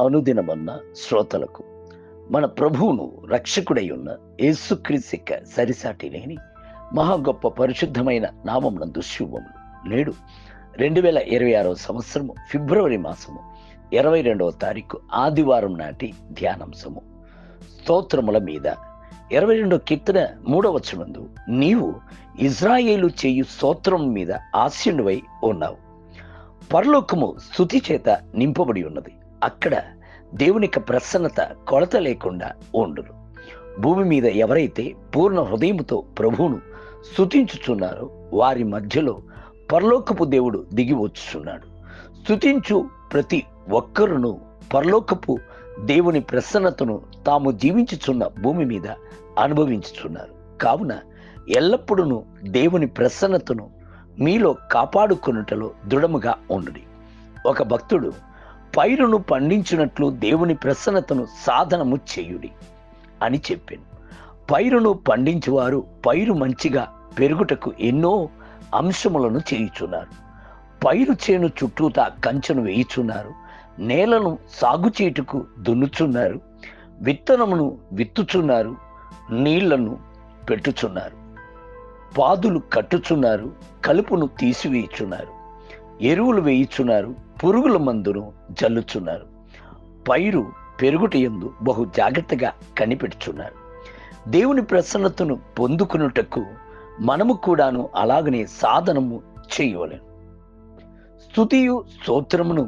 అనుదినమన్న శ్రోతలకు మన ప్రభువును రక్షకుడై ఉన్న యేసుక్రీస్తు యొక్క సరిసాటి లేని మహా గొప్ప పరిశుద్ధమైన నామమునందు శుభములు. నేడు 2026 సంవత్సరము ఫిబ్రవరి మాసము 22వ తారీఖు ఆదివారం నాటి ధ్యానాంశము స్తోత్రముల మీద. 22వ కీర్తన 3వ వచనమందు నీవు ఇజ్రాయేలు చేయు స్తోత్రం మీద ఆసీనుడై ఉన్నావు. పరలోకము స్తుతి చేత నింపబడి ఉన్నది. అక్కడ దేవునికి ప్రసన్నత కొలత లేకుండా ఉండును. భూమి మీద ఎవరైతే పూర్ణ హృదయముతో ప్రభువును స్తుతించుచున్నారో వారి మధ్యలో పరలోకపు దేవుడు దిగి వచ్చుచున్నాడు. స్తుతించు ప్రతి ఒక్కరును పరలోకపు దేవుని ప్రసన్నతను తాము జీవించుచున్న భూమి మీద అనుభవించుచున్నారు. కావున ఎల్లప్పుడూ దేవుని ప్రసన్నతను మీలో కాపాడుకొనుటలో దృఢముగా ఉండుడి. ఒక భక్తుడు పైరును పండించినట్లు దేవుని ప్రసన్నతను సాధనము చేయుడి అని చెప్పాను. పైరును పండించువారు పైరు మంచిగా పెరుగుటకు ఎన్నో అంశములను చేయుచున్నారు. పైరు చేను చుట్టూతా కంచెను వేయుచున్నారు. నేలను సాగు చేయుటకు దున్నుచున్నారు. విత్తనమును విత్తుచున్నారు. నీళ్లను పెట్టుచున్నారు. పాదులు కట్టుచున్నారు. కలుపును తీసివేయుచున్నారు. ఎరువులు వేయుచున్నారు. పురుగుల మందును జల్లుచున్నారు. పైరు పెరుగుటయందు బహు జాగ్రత్తగా కనిపెట్టుచున్నారు. దేవుని ప్రసన్నతను పొందుకున్నటకు మనము కూడాను అలాగనే సాధనము చేయవలెను. స్తుతియు స్తోత్రమును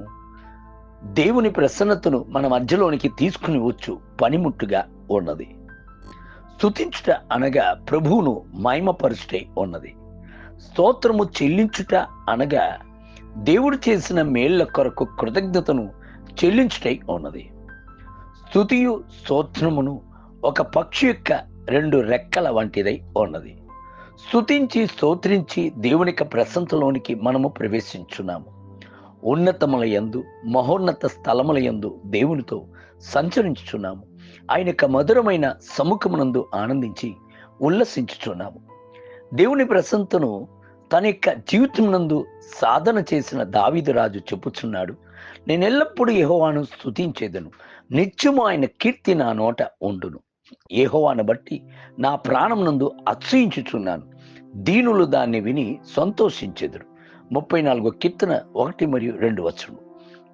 దేవుని ప్రసన్నతను మన మధ్యలోనికి తీసుకుని వచ్చు పనిముట్టుగా ఉన్నది. స్తుతించుట అనగా ప్రభువును మహిమపరచుటై ఉన్నది. స్తోత్రము చెల్లించుట అనగా దేవుడు చేసిన మేళ్ల కొరకు కృతజ్ఞతను చెల్లించుటై ఉన్నది. స్తుతియు స్తోత్రమును ఒక పక్షి యొక్క 2 రెక్కల వంటిదై ఉన్నది. స్తుతించి స్తోత్రించి దేవునికి ప్రసన్నతలోనికి మనము ప్రవేశించున్నాము. ఉన్నతముల యందు మహోన్నత స్థలముల యందు దేవునితో సంచరించుచున్నాము. ఆయన యొక్క మధురమైన సముఖమునందు ఆనందించి ఉల్లసించుచున్నాము. దేవుని ప్రసన్నతను తన యొక్క జీవితమునందు సాధన చేసిన దావీదు రాజు చెప్పుచున్నాడు, నేను ఎల్లప్పుడూ యెహోవాను స్తుతించేదను, నిత్యము ఆయన కీర్తి నా నోట ఉండును. యెహోవాను బట్టి నా ప్రాణమునందు అతిశయించుచున్నాను. దీనులు దాన్ని విని సంతోషించెదరు. 34వ కీర్తన 1 మరియు 2 వచనములు.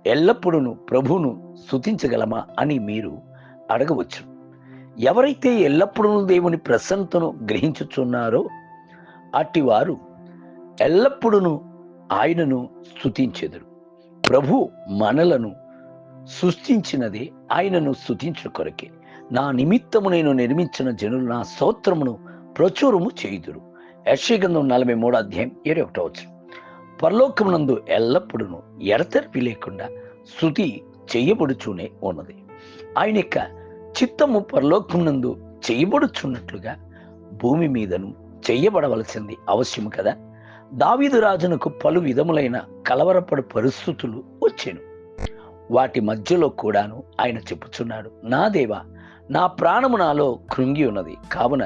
ఎల్లప్పుడూ ప్రభువును స్తుతించగలమా అని మీరు అడగవచ్చు. ఎవరైతే ఎల్లప్పుడూ దేవుని ప్రసన్నతను గ్రహించుచున్నారో అట్టివారు ఎల్లప్పుడూ ఆయనను స్తుతించెదరు. ప్రభు మనలను సృష్టించినదే ఆయనను స్తుతించు కొరకే. నా నిమిత్తము నేను నిర్మించిన జనులు నా స్తోత్రమును ప్రచురము చేయుదురు. యెషయా గ్రంథం 43వ అధ్యాయం 21వ వచనం. పరలోకమునందు ఎల్లప్పుడూ ఎడతెరిపి లేకుండా స్తుతి చేయబడుచూనే ఉన్నది. ఆయన యొక్క చిత్తము పరలోకమునందు చేయబడుచున్నట్లుగా భూమి మీదను చేయబడవలసింది అవశ్యము కదా. దావీదు రాజునకు పలు విధములైన కలవరపడు పరిస్థితులు వచ్చెను. వాటి మధ్యలో కూడాను ఆయన చెప్పుచున్నాడు, నా దేవా, నా ప్రాణము నాలో కృంగి ఉన్నది. కావున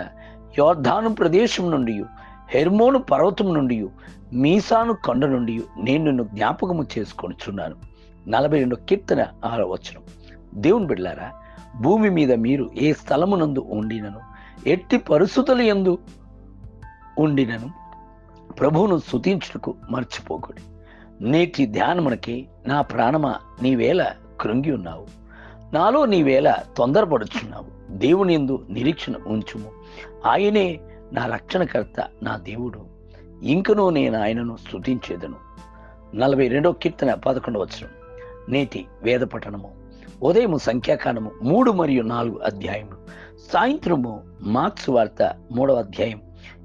యోర్దాను ప్రదేశం నుండి, హెర్మోను పర్వతం నుండి, మీసాను కొండ నుండి నేను నిన్ను జ్ఞాపకము చేసుకొనుచున్నాను. 42వ కీర్తన 6వ వచనం. దేవుని బిడ్డలారా, భూమి మీద మీరు ఏ స్థలమునందు ఉండినను, ఎట్టి పరిస్థితుల యందు ఉండినను ప్రభువును స్తుతించుటకు మర్చిపోకూడదు. నేటి ధ్యానమునకి, నా ప్రాణమా నీవేళ కృంగి ఉన్నావు, నాలో నీవేళ తొందరపడుచున్నావు. దేవుని యందు నిరీక్షణ ఉంచుము. ఆయనే నా రక్షణకర్త, నా దేవుడు. ఇంకనూ నేను ఆయనను స్తుతించేదను. 42వ కీర్తన 11వ వచనం. నేటి వేద పఠనము ఉదయము సంఖ్యాకాండము 3 మరియు 4 అధ్యాయములు, సాయంత్రము మార్క్స్ వార్త 3వ అధ్యాయం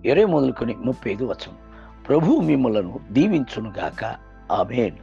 20 మొదలుకొని 35 వచనం. ప్రభువు మిమ్మలను దీవించునుగాక. ఆమేన్.